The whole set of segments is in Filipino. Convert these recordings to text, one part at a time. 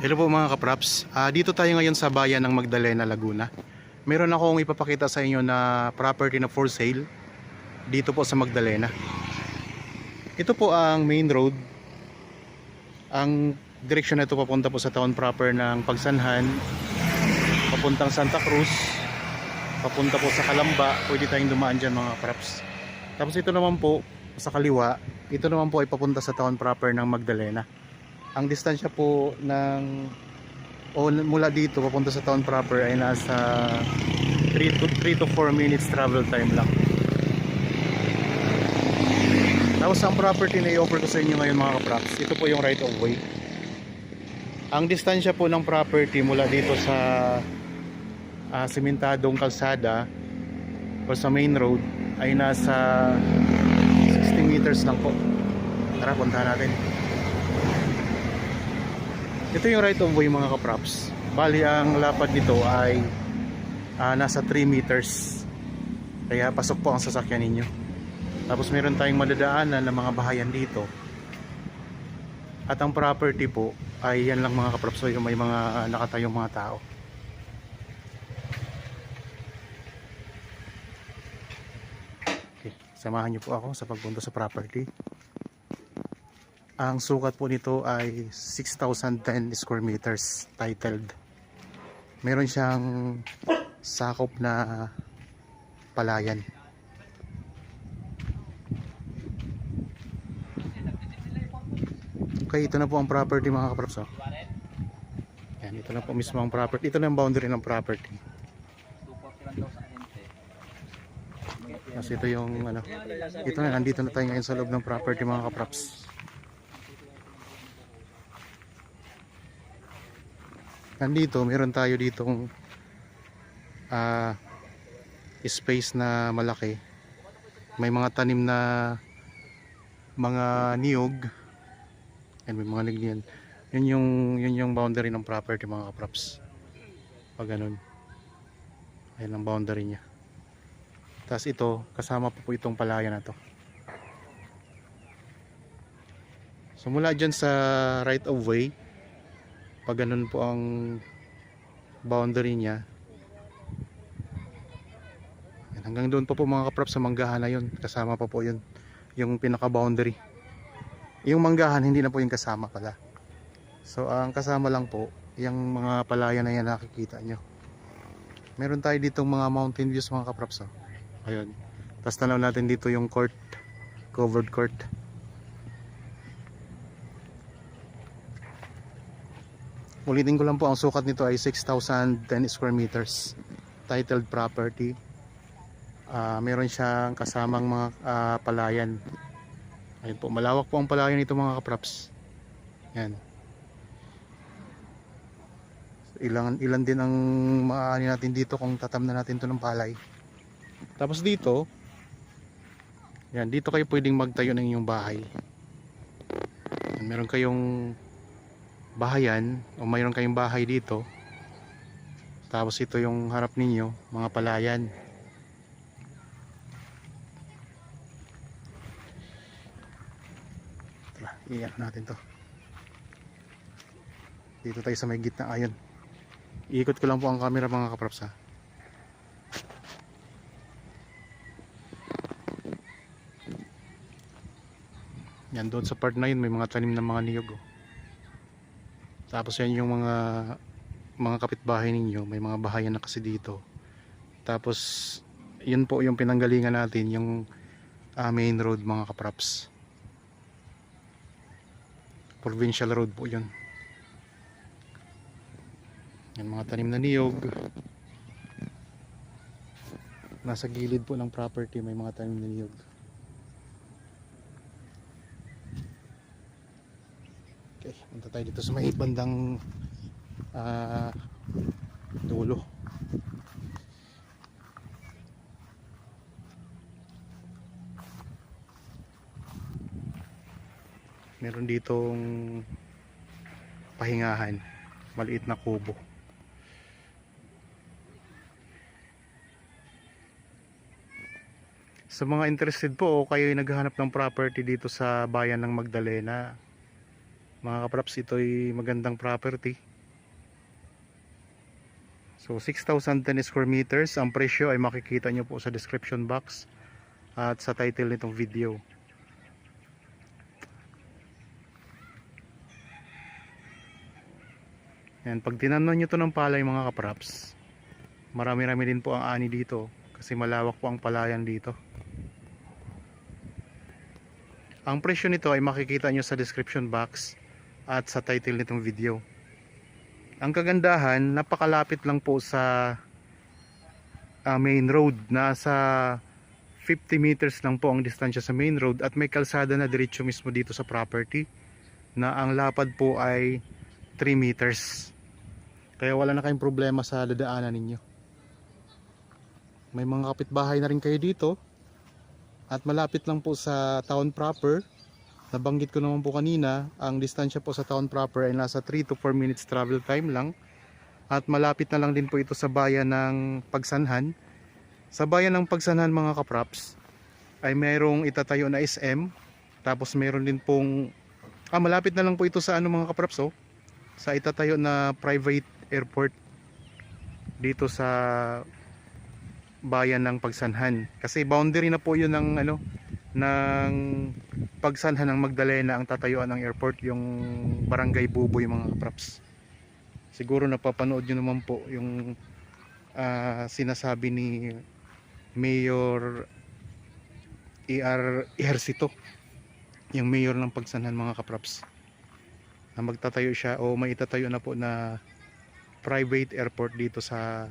Hello po mga kapraps. Dito tayo ngayon sa bayan ng Magdalena, Laguna. Meron akong ipapakita sa inyo na property na for sale dito po sa Magdalena. Ito po ang main road. Ang direksyon na ito papunta po sa town proper ng Pagsanhan, papuntang Santa Cruz, papunta po sa Calamba. Pwede tayong dumaan dyan mga kapraps. Tapos ito naman po sa kaliwa, ito naman po ay papunta sa town proper ng Magdalena. Ang distansya po mula dito papunta sa town proper ay nasa 3 to 4 minutes travel time lang. Tapos ang property na i-offer ko sa inyo ngayon mga kapraps, ito po yung right of way. Ang distansya po ng property mula dito sa simentadong kalsada o sa main road ay nasa 60 meters lang po. Tara, puntahan natin. Ito yung right of way mga kapraps. Bali ang lapad nito ay nasa 3 meters. Kaya pasok po ang sasakyan ninyo. Tapos meron tayong madadaanan ng mga bahayan dito. At ang property po ay yan lang mga kapraps. So may mga nakatayong mga tao. Okay, samahan niyo po ako sa pagpunta sa property. Ang sukat po nito ay 6,010 square meters, titled. Meron siyang sakop na palayan. Okay, ito na po ang property mga kapraps. Yan, ito na po mismo ang property. Ito na ang boundary ng property. Kasi ito yung ito na, nandito na tayo ngayon sa loob ng property mga kapraps. Nandito, meron tayo ditong space na malaki. May mga tanim na mga niyog. And may mga lignian. Yun yung boundary ng property mga kapraps. Pag ganun. Ayan ang boundary niya. Tapos ito, kasama po itong palaya na to. So mula dyan sa right of way, pag ganun po ang boundary niya, hanggang doon pa po mga kaprap sa manggahan na yun, kasama pa po yun yung pinaka boundary. Yung manggahan hindi na po yung kasama pala. So ang kasama lang po yung mga palaya na yan nakikita nyo. Meron tayo ditong mga mountain views mga kapraps. Ayun, tapos tanaw natin dito yung court, covered court. Ulitin ko lang po, ang sukat nito ay 6,010 square meters, titled property. Meron siyang kasamang mga palayan. Ayun po, malawak po ang palayan nito mga kapraps. Yan. Ilan din ang maaani natin dito kung tatamnan natin ito ng palay. Tapos dito, yan, dito kayo pwedeng magtayo ng inyong bahay. Yan, meron kayong bahayan o mayroon kayong bahay dito, tapos ito yung harap ninyo, mga palayan. Tara, iyan natin to. Dito tayo sa may gitna. Ayun, iikot ko lang po ang camera mga kapraps ha. Yan, doon sa part na yun may mga tanim ng mga niyog oh. Tapos yan yung mga kapitbahay ninyo, may mga bahayan na kasi dito. Tapos yun po yung pinanggalingan natin, yung main road mga kapraps. Provincial road po yun. Yan mga tanim na niyog. Nasa gilid po ng property may mga tanim na niyog. Okay, punta tayo dito sa may bandang dulo. Meron ditong pahingahan, maliit na kubo. Sa mga interested po o kayo ay naghahanap ng property dito sa bayan ng Magdalena, Mga kapraps, ito'y magandang property. So 6,010 square meters. Ang presyo ay makikita nyo po sa description box at sa title nitong video. Yan, pag tinanong nyo to ng palay mga kapraps, marami-rami din po ang ani dito kasi malawak po ang palayan dito. Ang presyo nito ay makikita nyo sa description box at sa title nitong video. Ang kagandahan, napakalapit lang po sa main road. Nasa 50 meters lang po ang distansya sa main road at may kalsada na diretso mismo dito sa property na ang lapad po ay 3 meters. Kaya wala na kayong problema sa dadaanan ninyo. May mga kapitbahay na rin kayo dito at malapit lang po sa town proper. Nabanggit ko naman po kanina, ang distansya po sa town proper ay nasa 3 to 4 minutes travel time lang. At malapit na lang din po ito sa bayan ng Pagsanhan. Sa bayan ng Pagsanhan mga kapraps ay mayroong itatayo na SM. Tapos mayroon din pong malapit na lang po ito sa mga kapraps, sa itatayo na private airport dito sa bayan ng Pagsanhan. Kasi boundary na po yun ng ng Pagsanhan ng Magdalena ang tatayuan ng airport, yung Barangay Buboy mga kapraps. Siguro napapanood nyo naman po yung sinasabi ni Mayor Ejercito, yung mayor ng Pagsanhan mga kapraps, na magtatayo siya o may itatayo na po na private airport dito sa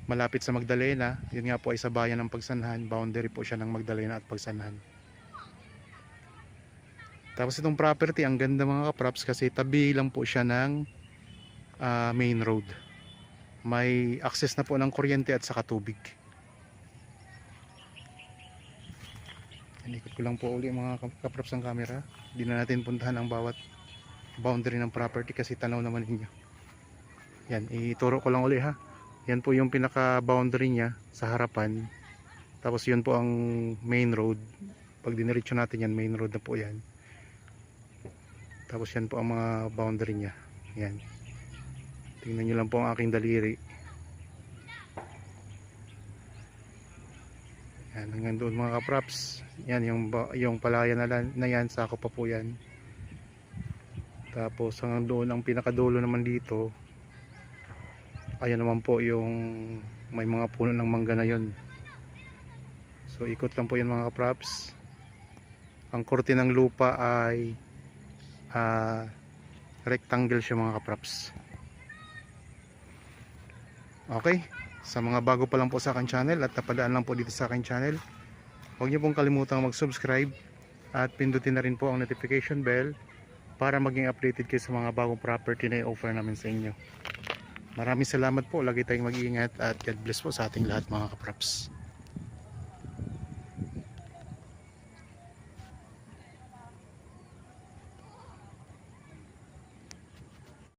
malapit sa Magdalena. Yun nga po ay sa bayan ng Pagsanhan, boundary po siya ng Magdalena at Pagsanhan. Tapos itong property, ang ganda mga kapraps kasi tabi lang po siya ng main road. May access na po ng kuryente at saka tubig. Inikot ko lang po uli mga kapraps ang camera. Hindi na natin puntahan ang bawat boundary ng property kasi tanaw naman ninyo. Yan, ituro ko lang uli ha. Yan po yung pinaka boundary niya sa harapan. Tapos yun po ang main road. Pag diniretso natin yan, main road na po yan. Tapos yan po ang mga boundary niya. Yan. Tingnan nyo lang po ang aking daliri. Yan, hanggang doon mga kapraps. Yan, yung palayan na yan, sako pa po yan. Tapos hanggang doon, ang pinakadulo naman dito, ayan naman po yung may mga puno ng mangga na yun. So ikot lang po yan mga kapraps. Ang korte ng lupa ay rectangle siya mga kapraps. Okay, sa mga bago pa lang po sa akin channel at napadaan lang po dito sa akin channel, huwag niyo pong kalimutang mag-subscribe at pindutin na rin po ang notification bell para maging updated kayo sa mga bagong property na i-offer namin sa inyo. Maraming salamat po, lagi tayong mag-iingat at God bless po sa ating lahat mga kapraps.